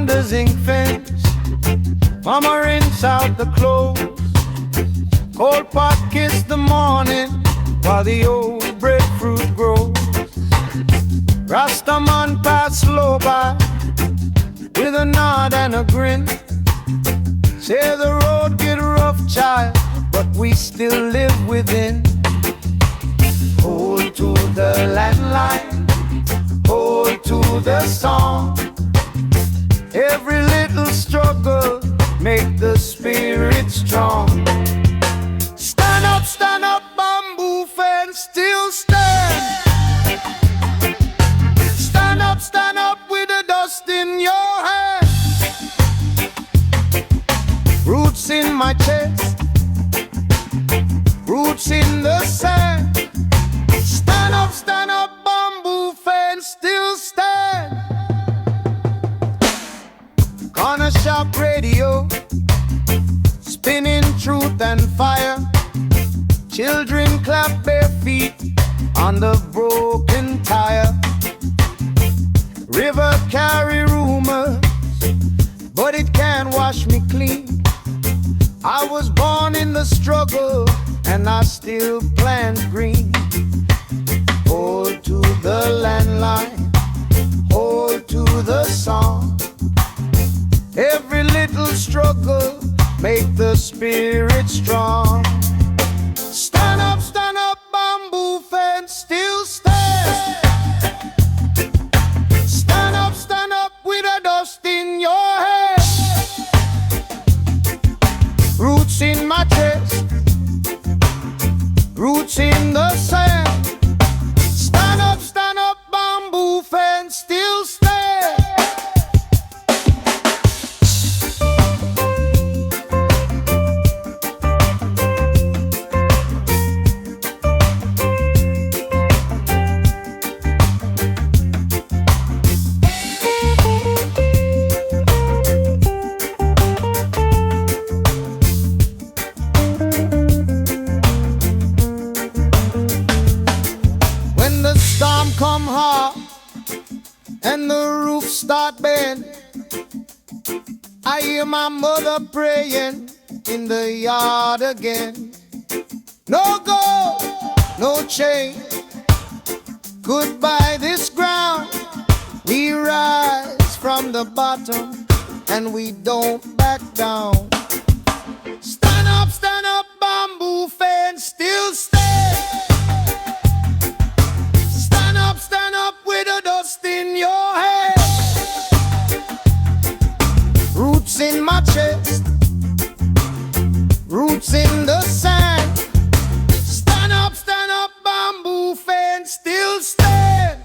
on the zinc fence. Mama rinse out the clothes. Cold pot kiss the morning while the old breadfruit grows. Rastaman pass slow by with a nod and a grin. Say the road get rough, child, but we still live within. Hold to the landline, hold to the song. Every little struggle make the spirit strong. Stand up, bamboo fence, still stand. Stand up with the dust in your hand. Roots in my chest, roots in the sand. Stand up, bamboo fence, still stand. Corner shop radio, spinning truth and fire. Children clap bare feet on the broken tire. River carry rumors, but it can't wash me clean. I was born in the struggle, and I still plant green. Hold to the landline, hold to the song. Every little struggle make the spirit strong. Stand up, bamboo fence, still stand. Stand up with the dust in your head. Roots in my chest, roots in the sand. Stand up, bamboo fence, still stand. Come hard and the roof start bend. I hear my mother praying in the yard again. No gold, no chain, goodbye this ground. We rise from the bottom and we don't back down. Stand up, bamboo fence, still stand. Stand up with the dust in your head. Roots in my chest, roots in the sand. Stand up, bamboo fence, still stand.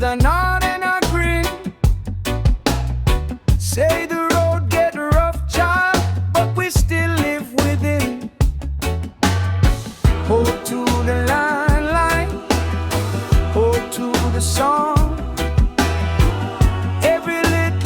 with a nod and a grin. Say the road get rough, child, but we still live within. Hold to the line, hold to the song. Every little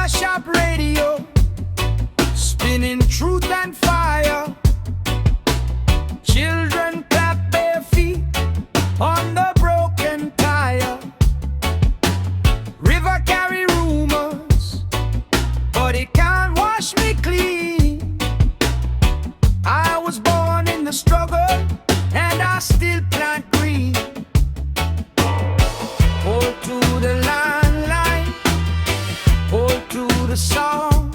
mash up radio, spinning truth and fire. Children clap their feet on the broken tire. River carry rumors, but it can't wash me clean. I was born in the struggle, and I still plant green. Hold to the line, hold to the song.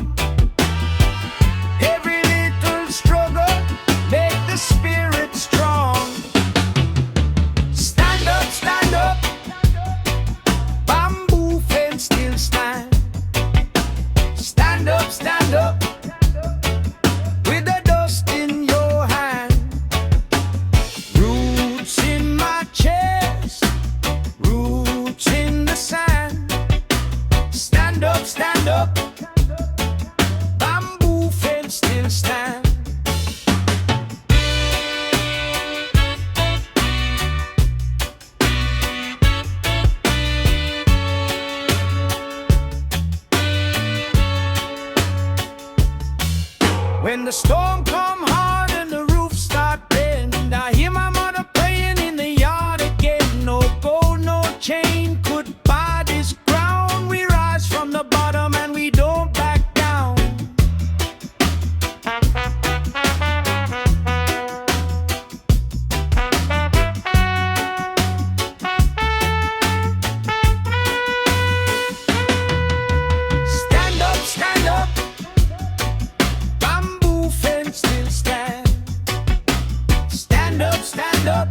Every little struggle make the spirit strong. Stand up, bamboo fence still stand. Stand up, with the dust in your hand. Roots in my chest, roots in the sand. Stand up, bamboo fence still stand. When the storm come hard and the roof start bend, I hear my mother praying in the yard again. No gold, no chain could buy this ground. We rise from the bottom and we don't back down. Stand up, bamboo fence still stand. Stand up,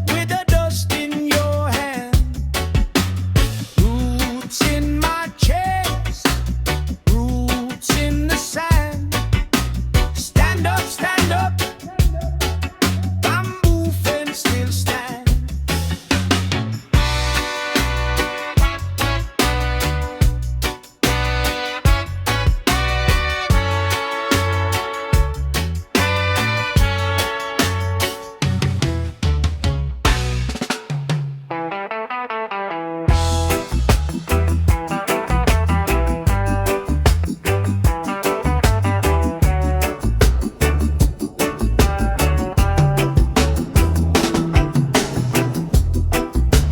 with the dust in your hand. Roots in my chest, roots in the sand. Stand up, bamboo fence still stand.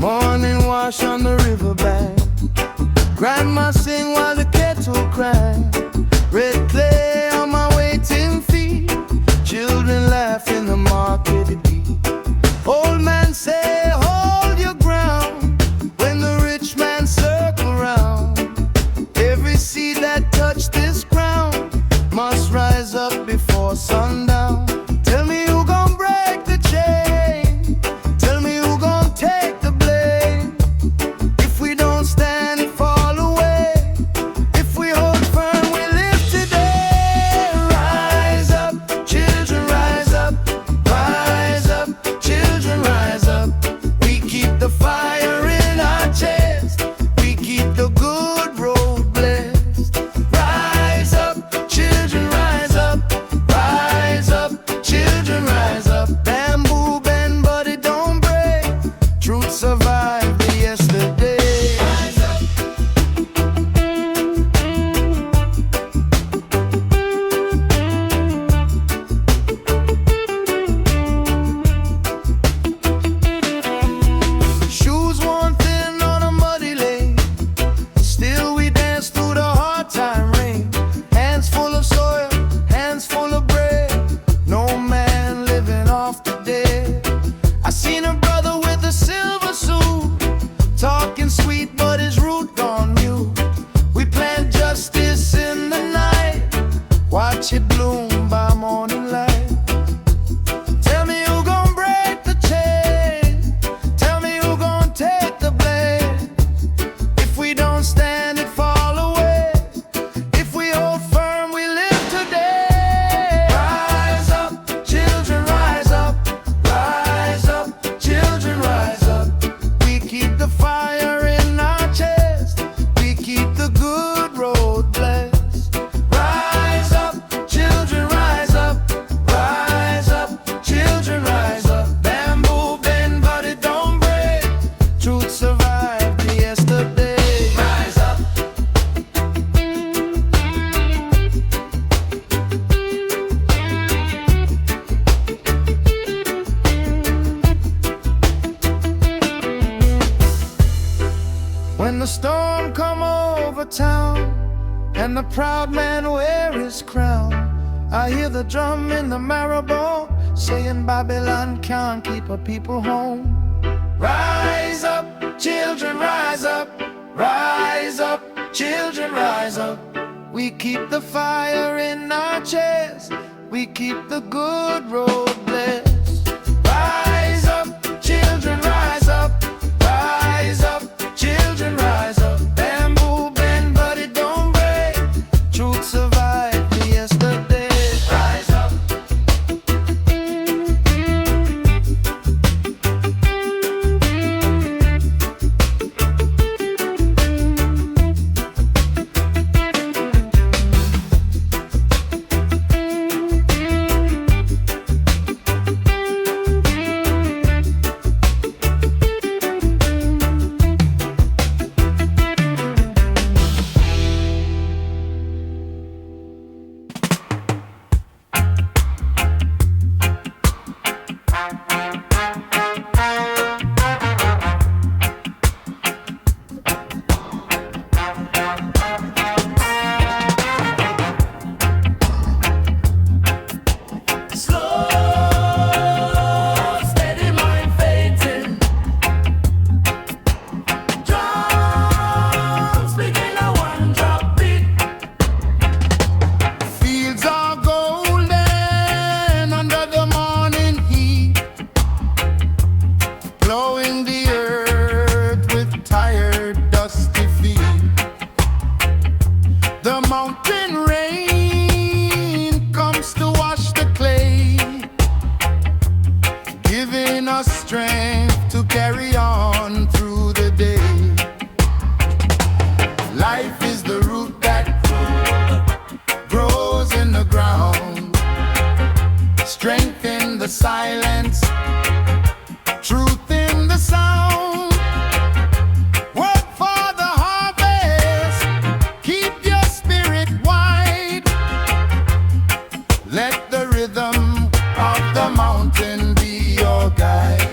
Morning wash on the riverbank. Grandma sing while the kettle cry. Red clay on my waiting feet. Children laugh in the market beat. Old man say hold your ground when the rich man circle round. Every seed that touch this ground must rise up before sundown. Tell me who gon' break the chain. Tell me who gon' take the blame. If we don't stand and fall away, if we hold firm, we live today. Rise up, children, rise up. Rise up, children, rise up. We keep the fire in our chest. We keep the good road blessed. Rise up, children, rise up. Rise up, children, rise up. Bamboo bend, but it don't break. Truth survived the yesterday. Rise up. Shoes worn thin on a muddy lane. Still we dance through the hard time rain. Hands full of soil, hands full of bread. No man living off the dead. I seen a brother with a silver suit, talking sweet but his root gone mute. We plant justice in the night, watch it bloom by morning light. Tell me who gon' break the chain. Tell me who gon' take the blame. If we don't stand and fall away, if we hold firm, we live today. Rise up, children, rise up. Rise up, children, rise up. We keep the fire in our chest. We keep the good road blessed. Rise up, children, rise up. Rise up, children, rise up. Bamboo bend, but it don't break. Truth survived the yesterday. Rise up. town, and the proud man wear his crown. I hear the drum in the marrow saying Babylon can't keep a people home. Rise up, children, rise up. Rise up, children, rise up. We keep the fire in our chest. We keep the good road blessed. Rise up, children, rise up. Rise up, children, rise up. Bamboo bend, but it don't break. Truth survived the yesterday. Rise up. Strength to carry on through the day. Life is the root that grows in the ground. Strength in the silence, truth in the sound. Work for the harvest, keep your spirit wide. Let the rhythm of the mountain be your guide.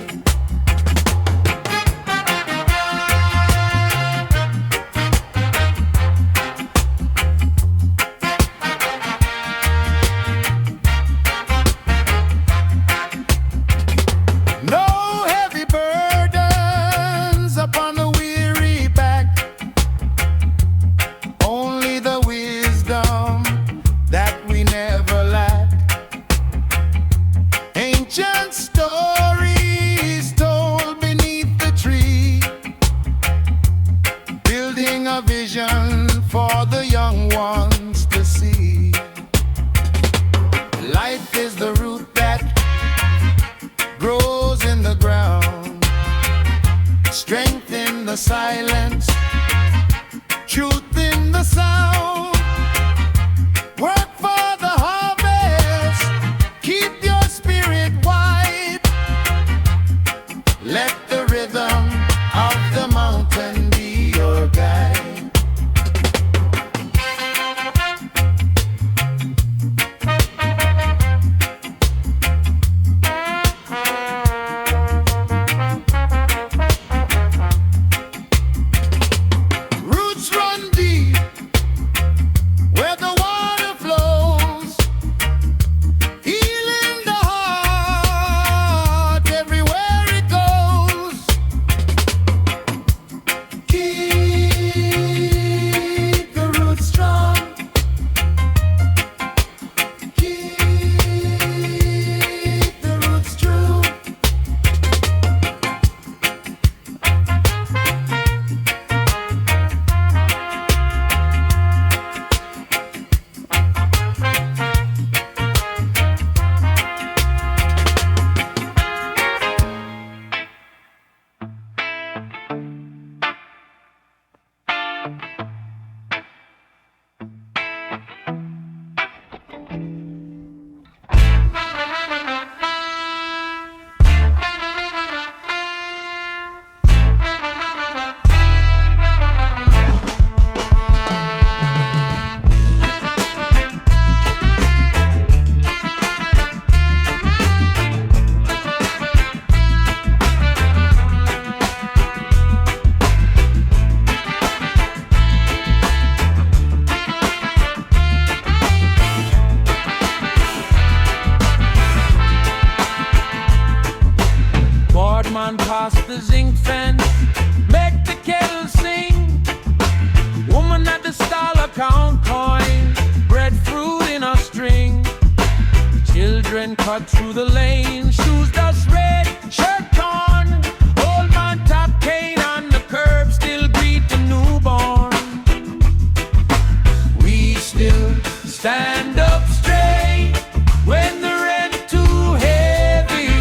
For the young ones to see. Life is the root that grows in the ground. Strength in the silence, truth in the sound. Work for the harvest, keep your spirit wide. Let the rhythm of the mountain be your guide. the stall account coin, breadfruit in a string. Children cut through the lane, shoes dust red, shirt torn. Old man tap cane on the curb, still greet the newborn. We still stand up straight when the rent too heavy.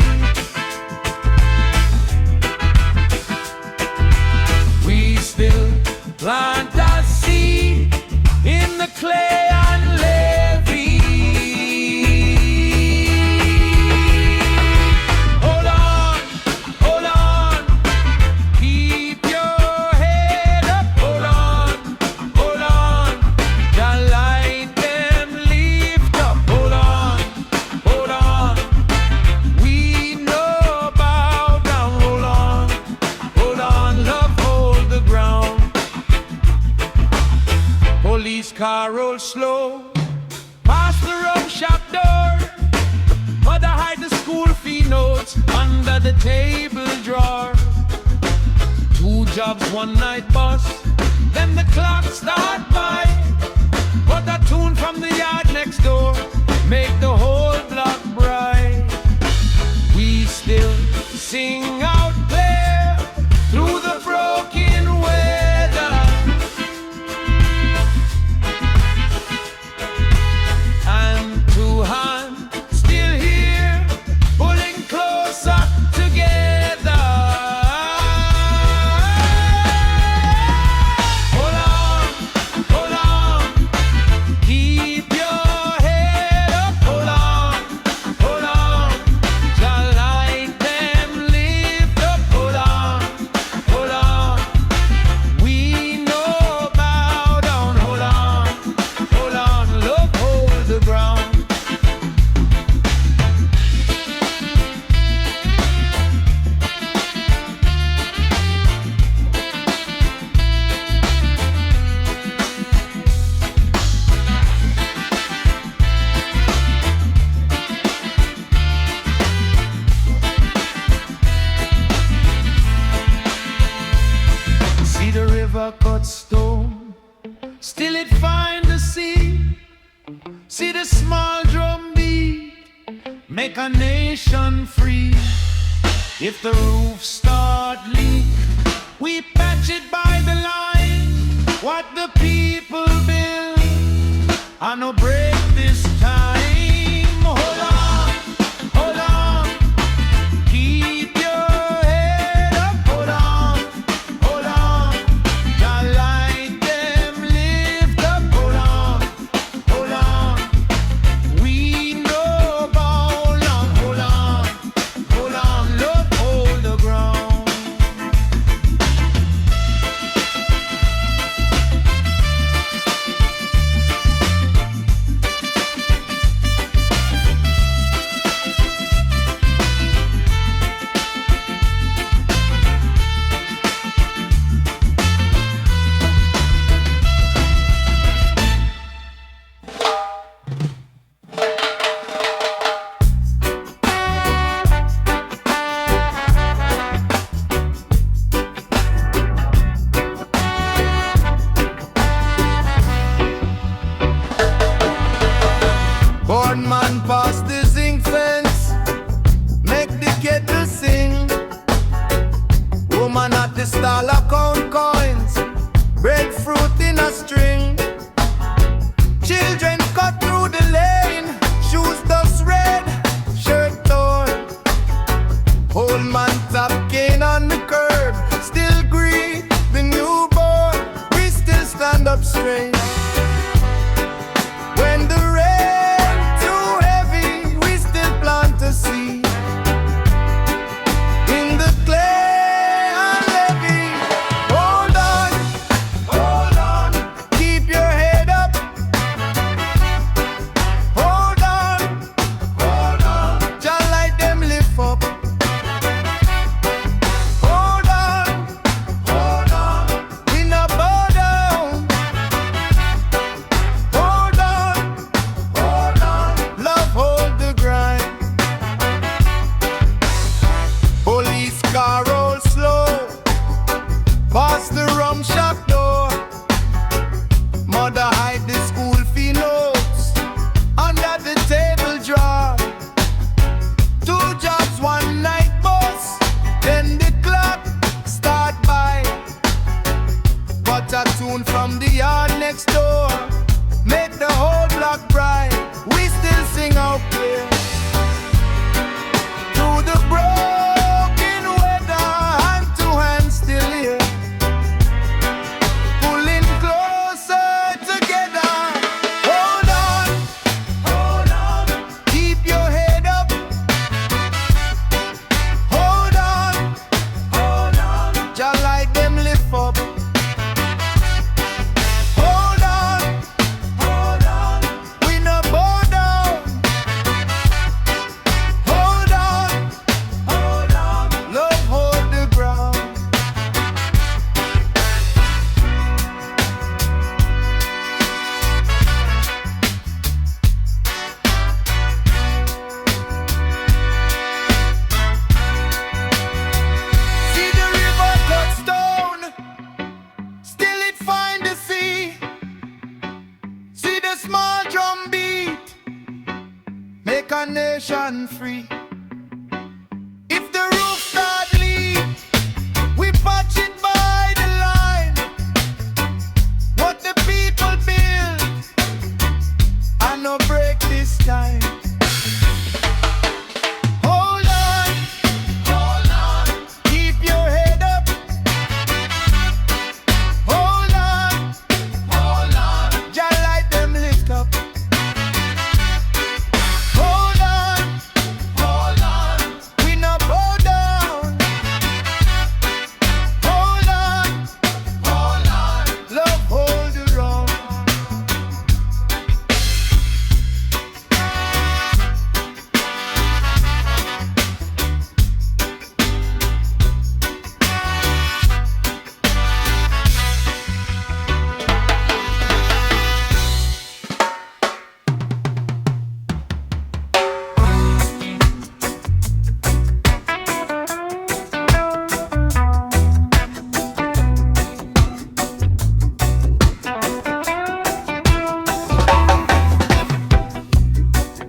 We still plant a seed in the clay and levee. Hold on, keep your head up. Hold on, the light them lift up. Hold on, we know bow down. Hold on, love hold the ground. Police car roll slow past the rum shop door. Mother hide the school fee notes under the table drawer. 2 jobs, 1 night bus, then the clock start by. But a tune from the yard next door make the whole block bright. We still sing out there through the broken weather. Hand to hand, still here, pulling closer together. Hold on, keep your head up. Hold on, the light them lift up. Hold on, we know bow down. Hold on, love hold the ground. See the river cut stone, still it find the sea. See the small drum beat, make a nation free. If the roof start leak, we patch it by the line. What the people build, I no break this time. Hold on, keep your head up. Hold on, the light them lift up. Hold on, we know bow down. Hold on, love hold the ground. Born man past the zinc fence, make the kettle sing. Woman at the stall account coins, breadfruit in a string. Children cut through the lane, shoes dust red, shirt torn. Old man tap cane on the curb, still greet the newborn. We still stand up straight when the rain too heavy. Mother hide the school fee notes under the table drawer. 2 jobs, 1 night bus, then the clock start by. But a tune from the yard next door make the whole block bright. We still sing out clear through the broken weather, hand to hand still here, pulling closer together. Hold on, keep your head up. Hold on, Jah like them lift up. Hold on, we no bow down. Hold on, love hold the ground. See the river cut stone, still it find the sea. See the small drum beat, make a nation free. If the roof start leak, we patch it by the line. What the people build, I no break this time. Hold on, keep your head up. Hold on, Jah light them lift up. Hold on, we no bow down. Hold on, love hold the wrong.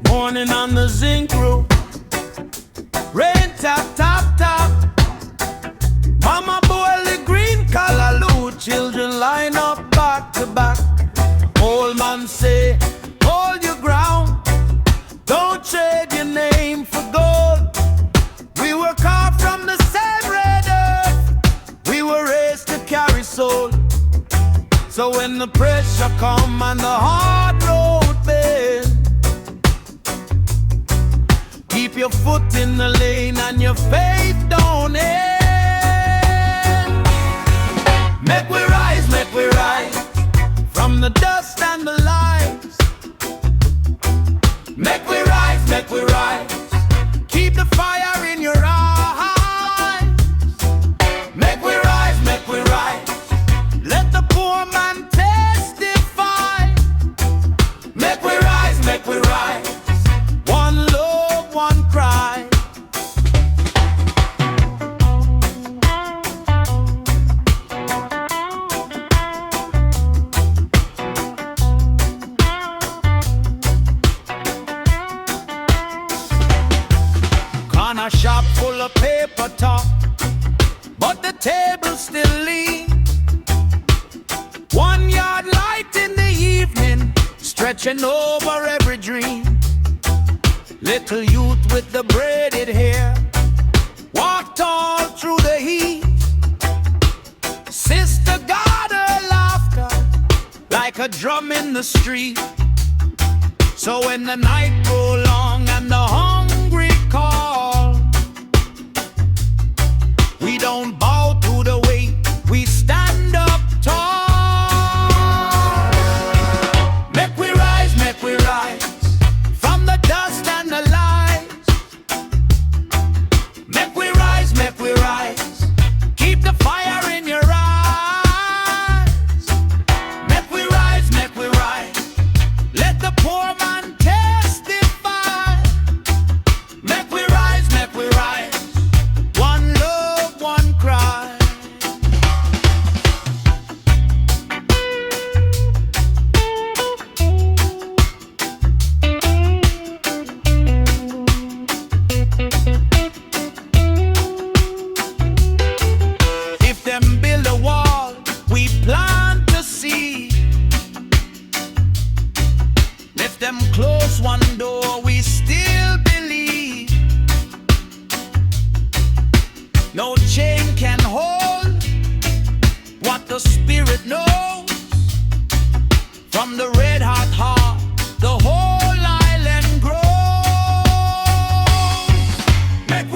Morning on the zinc road, rain tap, tap, tap. Mama boil the green callaloo, children line up back to back. Old man say, hold your ground, don't trade your name for gold. We were carved from the same red earth, we were raised to carry soul. So when the pressure come and the hard road bend, keep your foot in the lane and your faith don't end. Make we rise from the dust and the lies. Make we rise, keep the fire in your eyes. Make we rise, let the poor man testify. Make we rise, one love, one cry. Corner shop full of paper talk, but the table still lean. 1 yard light in the evening, stretching over every dream. Little youth with the braided hair walked all through the heat. Sister got her laughter like a drum in the street. So when the night go long and the hungry call, we don't bow to the weight, we stand up tall. Make we rise from the dust and the lies. Make we rise, keep the fire in your eyes. Make we rise, let the poor man testify. Make we rise, one love, one cry. them close one door, we still believe. No chain can hold what the spirit knows. From the red hot heart, the whole island grows. Make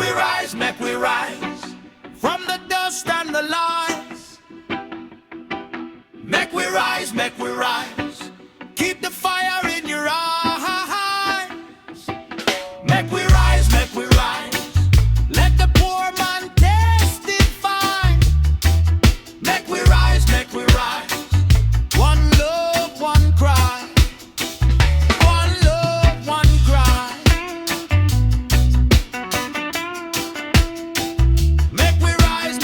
we rise from the dust and the lies. Make we rise, keep the fire in your eyes. Make we rise, let the poor man testify. Make we rise, one love, one cry. One love, one cry. Make we rise,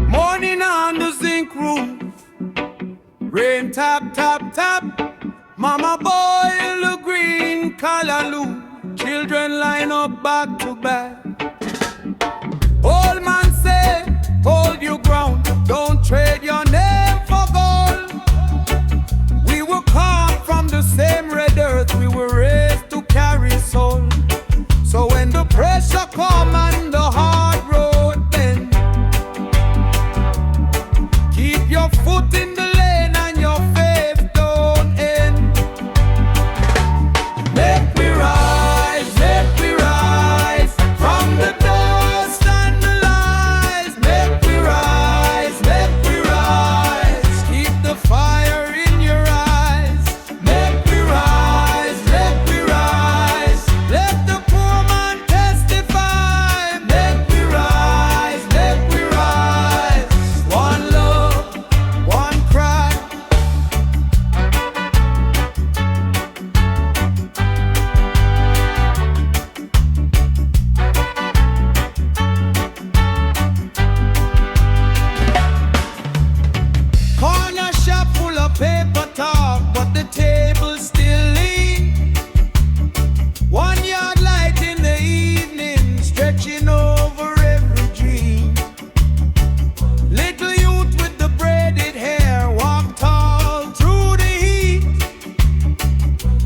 morning on the zinc roof, rain tap, tap, tap. Mama boil the green callaloo. Children line up back to back. Old man say, hold your ground, don't trade your name for gold. We were come from the same red earth, we were raised to carry soul. So when the pressure come and the hard road bend, keep your foot in the lane and your faith don't end. Make we rise from the dust and the lies. Make we rise, keep the fire in your eyes. Make we rise, let the poor man testify. Make we rise, one love, one cry. Corner shop full of paper talk, but the table still lean. 1 yard light in the evening, stretching over every dream. Little youth with the braided hair, walk tall through the heat.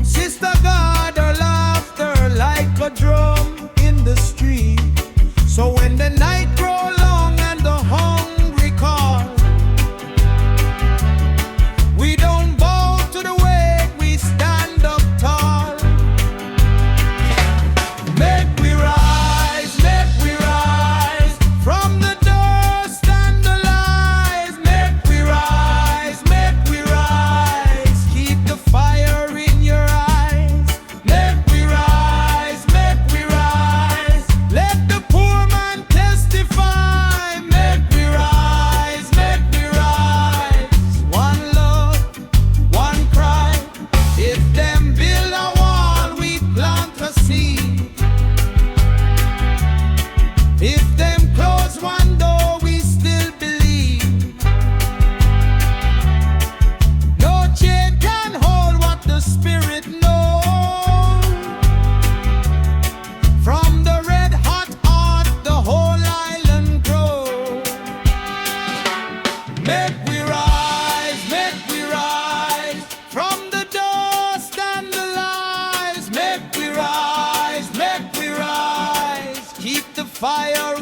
Sister got her laughter like a drum in the street. So when the night grow long and the hungry call, we don't bow to the weight, we stand up tall. Make we rise from the dust and the lies. Make we rise, keep the fire in your eyes. Make we rise, let the poor man testify. Make we rise, one love, one cry. If them build a wall, we plant a seed. If them close one door, we still believe. No chain can hold what the spirit knows. From the red hot heart, the whole island grows. Make we rise from the dust and the lies. Make we rise, keep the fire